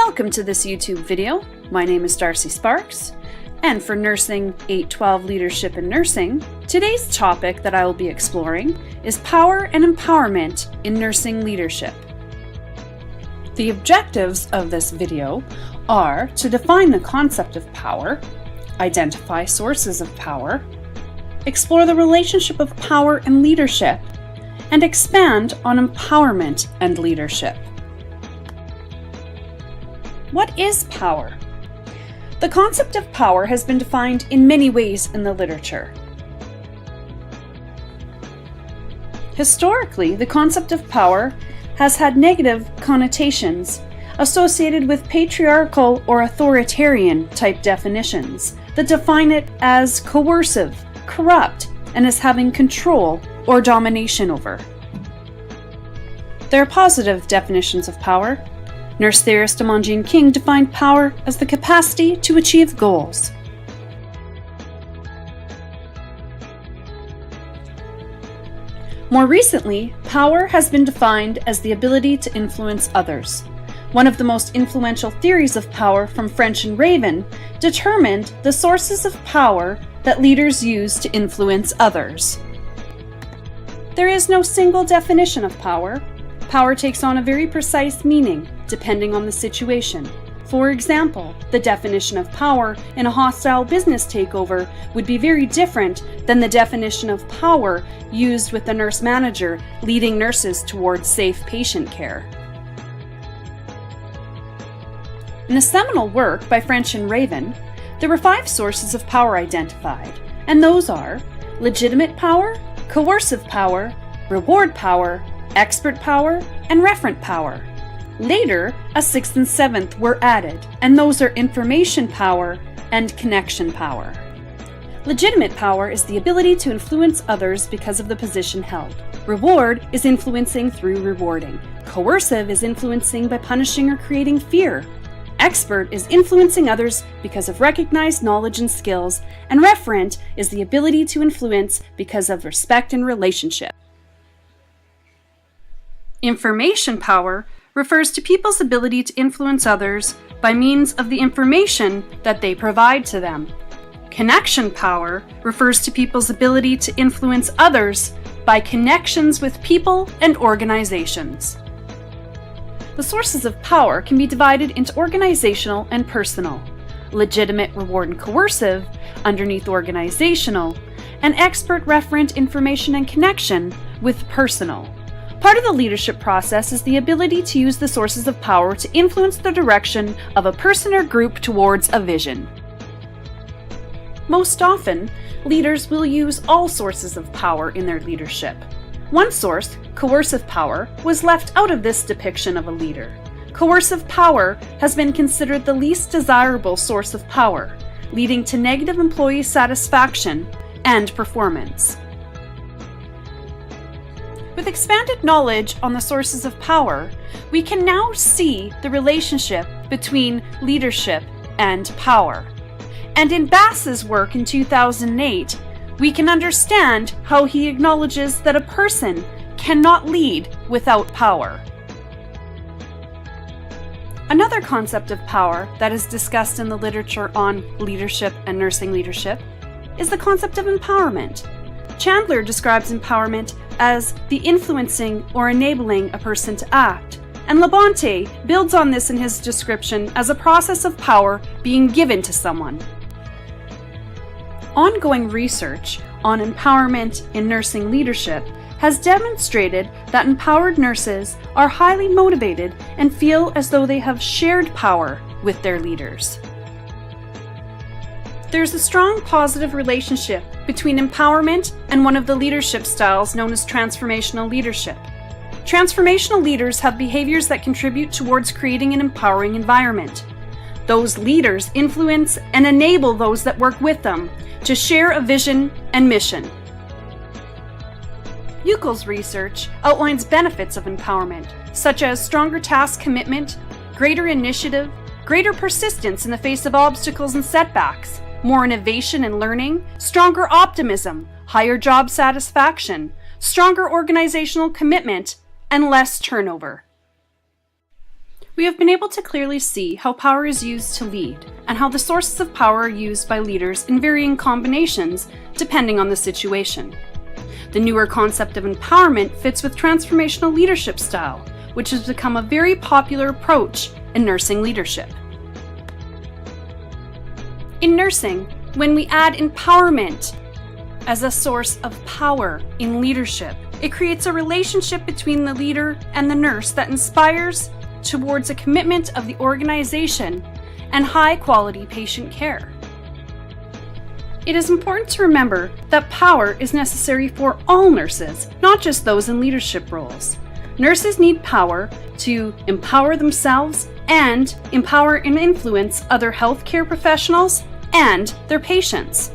Welcome to this YouTube video. My name is Darcy Sparks, and for Nursing 812 Leadership in Nursing, today's topic that I will be exploring is power and empowerment in nursing leadership. The objectives of this video are to define the concept of power, identify sources of power, explore the relationship of power and leadership, and expand on empowerment and leadership. What is power? The concept of power has been defined in many ways in the literature. Historically, the concept of power has had negative connotations associated with patriarchal or authoritarian type definitions that define it as coercive, corrupt, and as having control or domination over. There are positive definitions of power. Nurse theorist Imogene King defined power as the capacity to achieve goals. More recently, power has been defined as the ability to influence others. One of the most influential theories of power from French and Raven determined the sources of power that leaders use to influence others. There is no single definition of power. Power takes on a very precise meaning, depending on the situation. For example, the definition of power in a hostile business takeover would be very different than the definition of power used with the nurse manager leading nurses towards safe patient care. In the seminal work by French and Raven, there were 5 sources of power identified, and those are legitimate power, coercive power, reward power, expert power, and referent power. Later, a 6th and 7th were added, and those are information power and connection power. Legitimate power is the ability to influence others because of the position held. Reward is influencing through rewarding. Coercive is influencing by punishing or creating fear. Expert is influencing others because of recognized knowledge and skills, and referent is the ability to influence because of respect and relationship. Information power refers to people's ability to influence others by means of the information that they provide to them. Connection power refers to people's ability to influence others by connections with people and organizations. The sources of power can be divided into organizational and personal, legitimate, reward, and coercive underneath organizational, and expert, referent, information, and connection with personal. Part of the leadership process is the ability to use the sources of power to influence the direction of a person or group towards a vision. Most often, leaders will use all sources of power in their leadership. One source, coercive power, was left out of this depiction of a leader. Coercive power has been considered the least desirable source of power, leading to negative employee satisfaction and performance. With expanded knowledge on the sources of power, we can now see the relationship between leadership and power. And in Bass's work in 2008, we can understand how he acknowledges that a person cannot lead without power. Another concept of power that is discussed in the literature on leadership and nursing leadership is the concept of empowerment. Chandler describes empowerment as the influencing or enabling a person to act, and Labonte builds on this in his description as a process of power being given to someone. Ongoing research on empowerment in nursing leadership has demonstrated that empowered nurses are highly motivated and feel as though they have shared power with their leaders. There's a strong positive relationship between empowerment and one of the leadership styles known as transformational leadership. Transformational leaders have behaviors that contribute towards creating an empowering environment. Those leaders influence and enable those that work with them to share a vision and mission. Uckel's research outlines benefits of empowerment, such as stronger task commitment, greater initiative, greater persistence in the face of obstacles and setbacks, more innovation and learning, stronger optimism, higher job satisfaction, stronger organizational commitment, and less turnover. We have been able to clearly see how power is used to lead, and how the sources of power are used by leaders in varying combinations depending on the situation. The newer concept of empowerment fits with transformational leadership style, which has become a very popular approach in nursing leadership. In nursing, when we add empowerment as a source of power in leadership, it creates a relationship between the leader and the nurse that inspires towards a commitment of the organization and high-quality patient care. It is important to remember that power is necessary for all nurses, not just those in leadership roles. Nurses need power to empower themselves and empower and influence other healthcare professionals and their patients.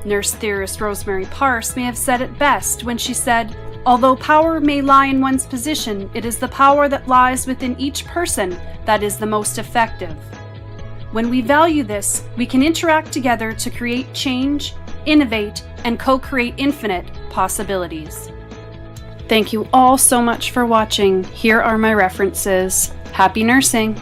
Nurse theorist Rosemary Parse may have said it best when she said, "Although power may lie in one's position, it is the power that lies within each person that is the most effective." When we value this, we can interact together to create change, innovate, and co-create infinite possibilities. Thank you all so much for watching. Here are my references. Happy nursing!